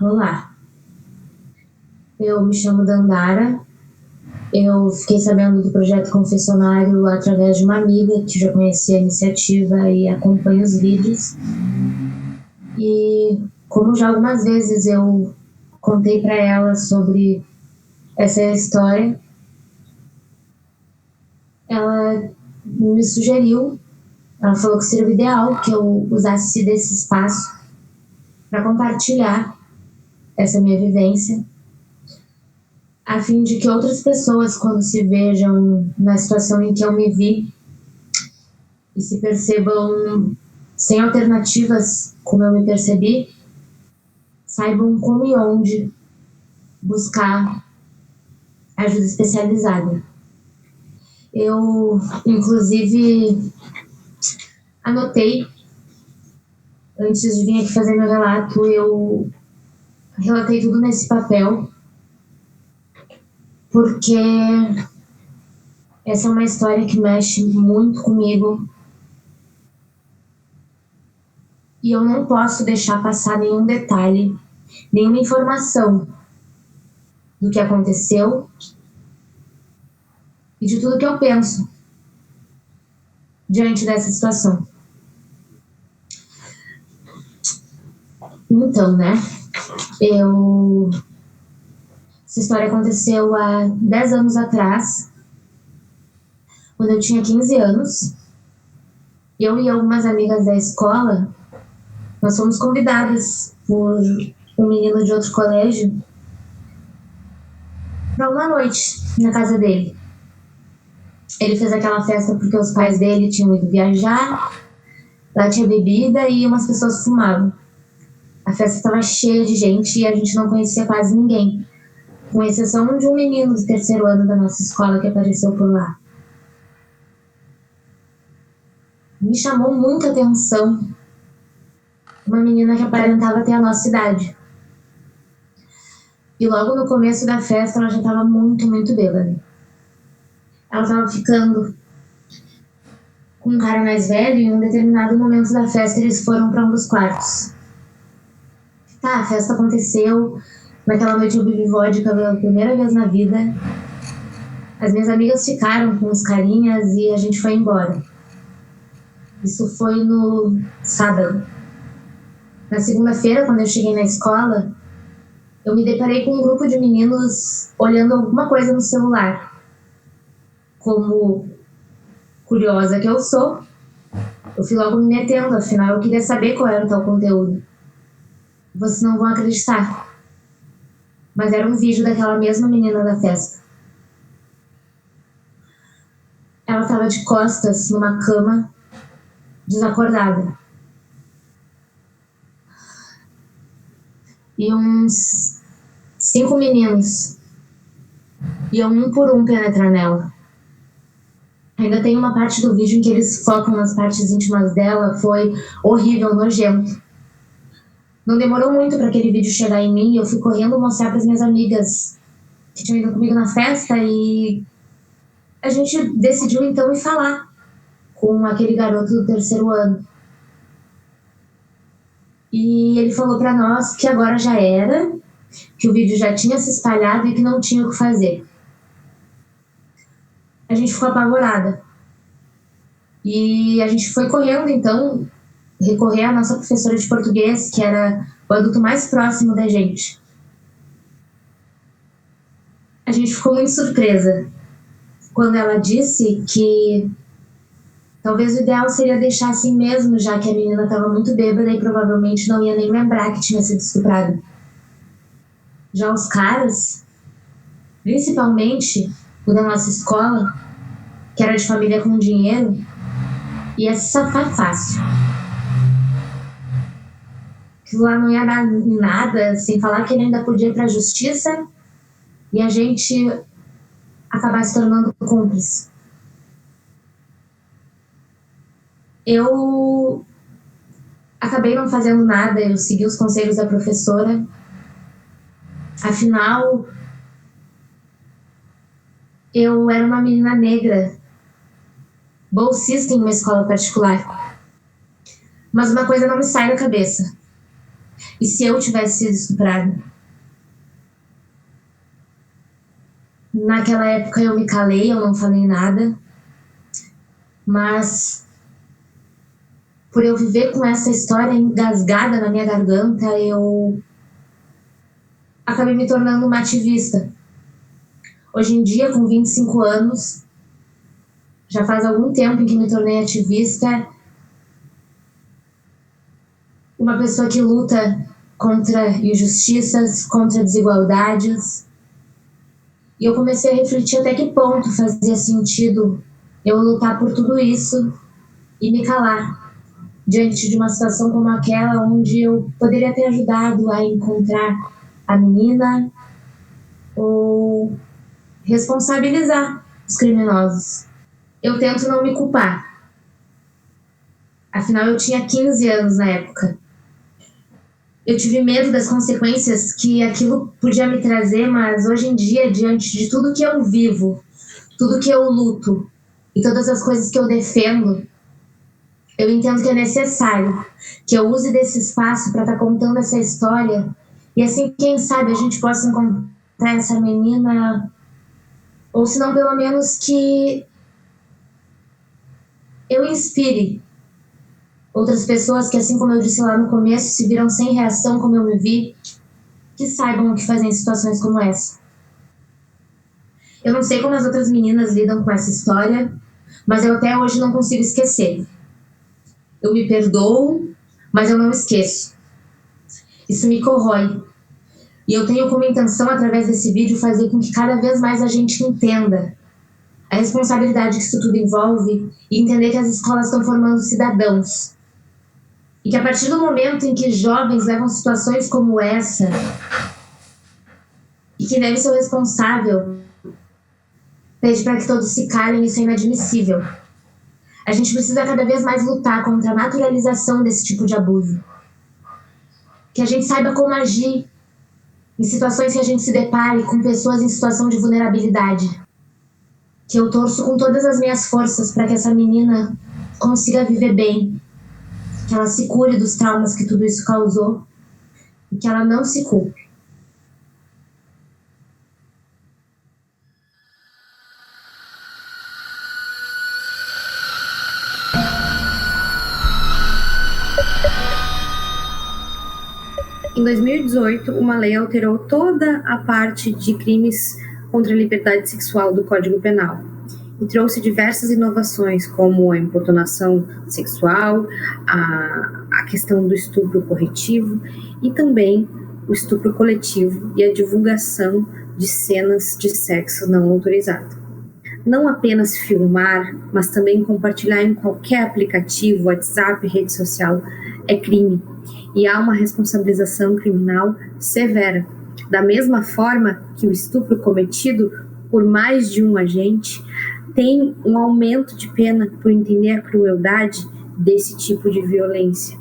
Olá, eu me chamo Dandara. Eu fiquei sabendo do projeto confessionário através de uma amiga que já conhecia a iniciativa e acompanha os vídeos. E como já algumas vezes eu contei para ela sobre essa história, ela me sugeriu, ela falou que seria o ideal que eu usasse desse espaço para compartilhar essa minha vivência, a fim de que outras pessoas, quando se vejam na situação em que eu me vi e se percebam sem alternativas, como eu me percebi, saibam como e onde buscar ajuda especializada. Eu, inclusive, anotei, antes de vir aqui fazer meu relato, eu relatei tudo nesse papel, porque essa é uma história que mexe muito comigo e eu não posso deixar passar nenhum detalhe, nenhuma informação do que aconteceu e de tudo que eu penso diante dessa situação. Então, né, essa história aconteceu há 10 anos atrás, quando eu tinha 15 anos. Eu e algumas amigas da escola, nós fomos convidadas por um menino de outro colégio para uma noite na casa dele. Ele fez aquela festa porque os pais dele tinham ido viajar, lá tinha bebida e umas pessoas fumavam. A festa estava cheia de gente e a gente não conhecia quase ninguém, com exceção de um menino do terceiro ano da nossa escola que apareceu por lá. Me chamou muita atenção uma menina que aparentava ter a nossa idade. E logo no começo da festa ela já estava muito, muito bêbada. Ela estava ficando com um cara mais velho e em um determinado momento da festa eles foram para um dos quartos. Tá, a festa aconteceu. Naquela noite eu bebi vodka pela primeira vez na vida. As minhas amigas ficaram com os carinhas e a gente foi embora. Isso foi no sábado. Na segunda-feira, quando eu cheguei na escola, eu me deparei com um grupo de meninos olhando alguma coisa no celular. Como curiosa que eu sou, eu fui logo me metendo, afinal eu queria saber qual era o tal conteúdo. Vocês não vão acreditar, mas era um vídeo daquela mesma menina da festa. Ela estava de costas numa cama, desacordada. E uns 5 meninos iam um por um penetrar nela. Ainda tem uma parte do vídeo em que eles focam nas partes íntimas dela, foi horrível, nojento. Não demorou muito para aquele vídeo chegar em mim e eu fui correndo mostrar para as minhas amigas que tinham ido comigo na festa e a gente decidiu então ir falar com aquele garoto do terceiro ano. E ele falou para nós que agora já era, que o vídeo já tinha se espalhado e que não tinha o que fazer. A gente ficou apavorada. E a gente foi correndo então recorrer à nossa professora de português, que era o adulto mais próximo da gente. A gente ficou muito surpresa quando ela disse que talvez o ideal seria deixar assim mesmo, já que a menina estava muito bêbada e provavelmente não ia nem lembrar que tinha sido estuprada. Já os caras, principalmente o da nossa escola, que era de família com dinheiro, ia se safar fácil. Aquilo lá não ia dar nada, sem falar que ele ainda podia ir para a justiça e a gente acabar se tornando cúmplice. Eu acabei não fazendo nada, eu segui os conselhos da professora. Afinal, eu era uma menina negra, bolsista em uma escola particular. Mas uma coisa não me sai da cabeça. E se eu tivesse sido estuprada? Naquela época eu me calei, eu não falei nada, mas por eu viver com essa história engasgada na minha garganta, eu acabei me tornando uma ativista. Hoje em dia, com 25 anos, já faz algum tempo em que me tornei ativista, uma pessoa que luta contra injustiças, contra desigualdades. E eu comecei a refletir até que ponto fazia sentido eu lutar por tudo isso e me calar diante de uma situação como aquela, onde eu poderia ter ajudado a encontrar a menina ou responsabilizar os criminosos. Eu tento não me culpar. Afinal, eu tinha 15 anos na época. Eu tive medo das consequências que aquilo podia me trazer, mas hoje em dia, diante de tudo que eu vivo, tudo que eu luto e todas as coisas que eu defendo, eu entendo que é necessário que eu use desse espaço para estar contando essa história e assim, quem sabe, a gente possa encontrar essa menina, ou se não, pelo menos que eu inspire outras pessoas que, assim como eu disse lá no começo, se viram sem reação como eu me vi, que saibam o que fazer em situações como essa. Eu não sei como as outras meninas lidam com essa história, mas eu até hoje não consigo esquecer. Eu me perdoo, mas eu não esqueço. Isso me corrói. E eu tenho como intenção, através desse vídeo, fazer com que cada vez mais a gente entenda a responsabilidade que isso tudo envolve e entender que as escolas estão formando cidadãos. E que a partir do momento em que jovens levam situações como essa, e que deve ser o responsável, pede para que todos se calem, isso é inadmissível. A gente precisa cada vez mais lutar contra a naturalização desse tipo de abuso. Que a gente saiba como agir em situações que a gente se depare com pessoas em situação de vulnerabilidade. Que eu torço com todas as minhas forças para que essa menina consiga viver bem, que ela se cure dos traumas que tudo isso causou e que ela não se culpe. Em 2018, uma lei alterou toda a parte de crimes contra a liberdade sexual do Código Penal e trouxe diversas inovações, como a importunação sexual, a questão do estupro corretivo e também o estupro coletivo e a divulgação de cenas de sexo não autorizado. Não apenas filmar, mas também compartilhar em qualquer aplicativo, WhatsApp, rede social, é crime. E há uma responsabilização criminal severa. Da mesma forma que o estupro cometido por mais de um agente tem um aumento de pena por entender a crueldade desse tipo de violência.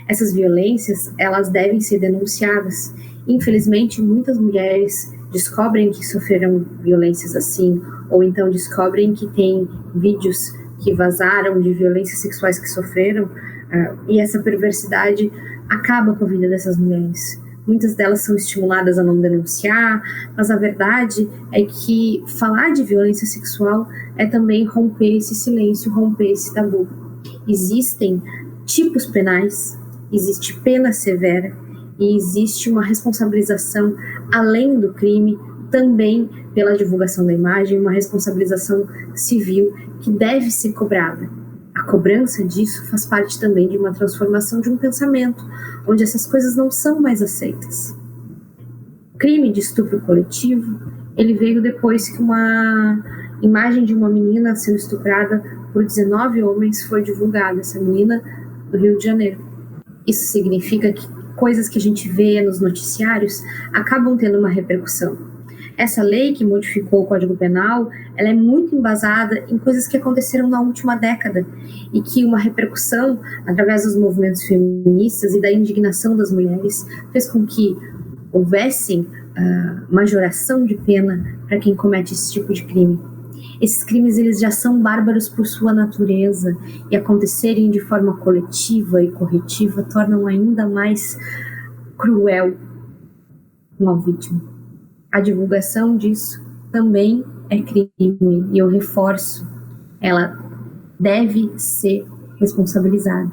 Essas violências, elas devem ser denunciadas. Infelizmente, muitas mulheres descobrem que sofreram violências assim, ou então descobrem que tem vídeos que vazaram de violências sexuais que sofreram, e essa perversidade acaba com a vida dessas mulheres. Muitas delas são estimuladas a não denunciar, mas a verdade é que falar de violência sexual é também romper esse silêncio, romper esse tabu. Existem tipos penais, existe pena severa e existe uma responsabilização além do crime, também pela divulgação da imagem, uma responsabilização civil que deve ser cobrada. A cobrança disso faz parte também de uma transformação de um pensamento, onde essas coisas não são mais aceitas. O crime de estupro coletivo, ele veio depois que uma imagem de uma menina sendo estuprada por 19 homens foi divulgada, essa menina do Rio de Janeiro. Isso significa que coisas que a gente vê nos noticiários acabam tendo uma repercussão. Essa lei que modificou o Código Penal, ela é muito embasada em coisas que aconteceram na última década e que uma repercussão, através dos movimentos feministas e da indignação das mulheres, fez com que houvessem majoração de pena para quem comete esse tipo de crime. Esses crimes, eles já são bárbaros por sua natureza e acontecerem de forma coletiva e corretiva tornam ainda mais cruel com a vítima. A divulgação disso também é crime, e eu reforço, ela deve ser responsabilizada.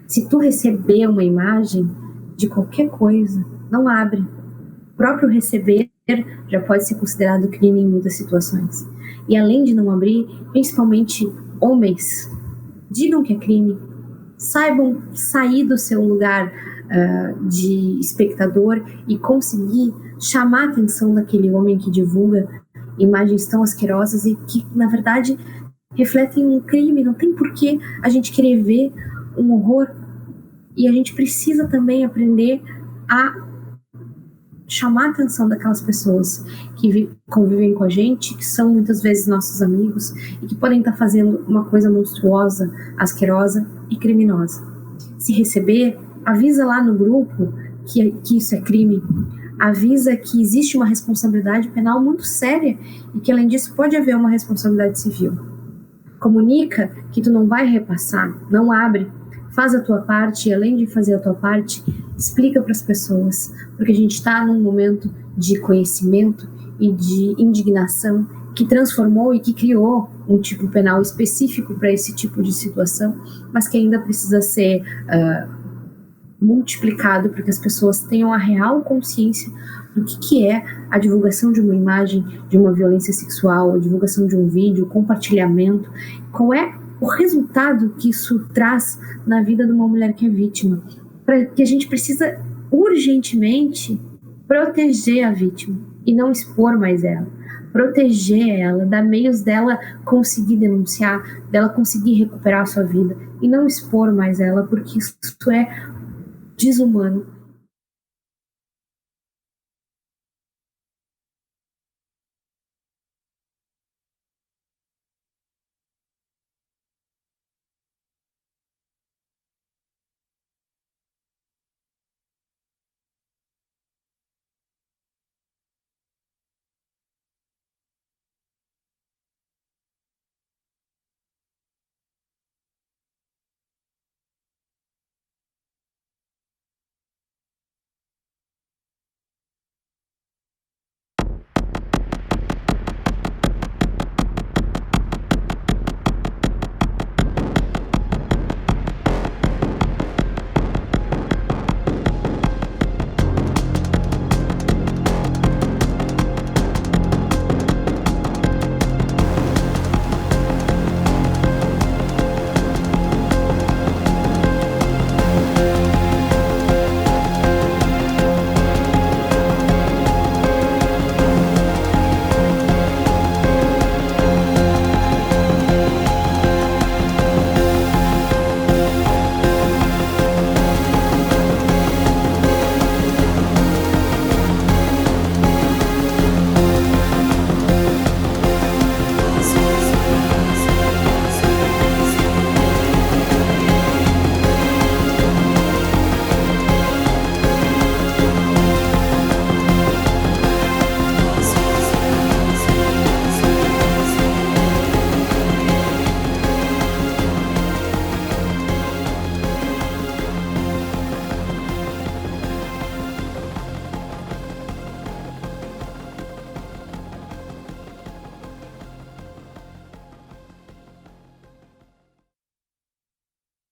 Se tu receber uma imagem de qualquer coisa, não abre. O próprio receber já pode ser considerado crime em muitas situações. E além de não abrir, principalmente homens, digam que é crime, saibam sair do seu lugar de espectador e conseguir chamar a atenção daquele homem que divulga imagens tão asquerosas e que, na verdade, refletem um crime. Não tem porquê a gente querer ver um horror. E a gente precisa também aprender a chamar a atenção daquelas pessoas que convivem com a gente, que são muitas vezes nossos amigos e que podem estar fazendo uma coisa monstruosa, asquerosa e criminosa. Se receber, avisa lá no grupo que isso é crime, avisa que existe uma responsabilidade penal muito séria e que, além disso, pode haver uma responsabilidade civil. Comunica que tu não vai repassar, não abre, faz a tua parte e, além de fazer a tua parte, explica para as pessoas, porque a gente está num momento de conhecimento e de indignação que transformou e que criou um tipo penal específico para esse tipo de situação, mas que ainda precisa ser multiplicado para que as pessoas tenham a real consciência do que é a divulgação de uma imagem de uma violência sexual, a divulgação de um vídeo, o compartilhamento, qual é o resultado que isso traz na vida de uma mulher que é vítima, para que a gente precisa urgentemente proteger a vítima e não expor mais ela, proteger ela, dar meios dela conseguir denunciar, dela conseguir recuperar a sua vida e não expor mais ela, porque isso é desumano,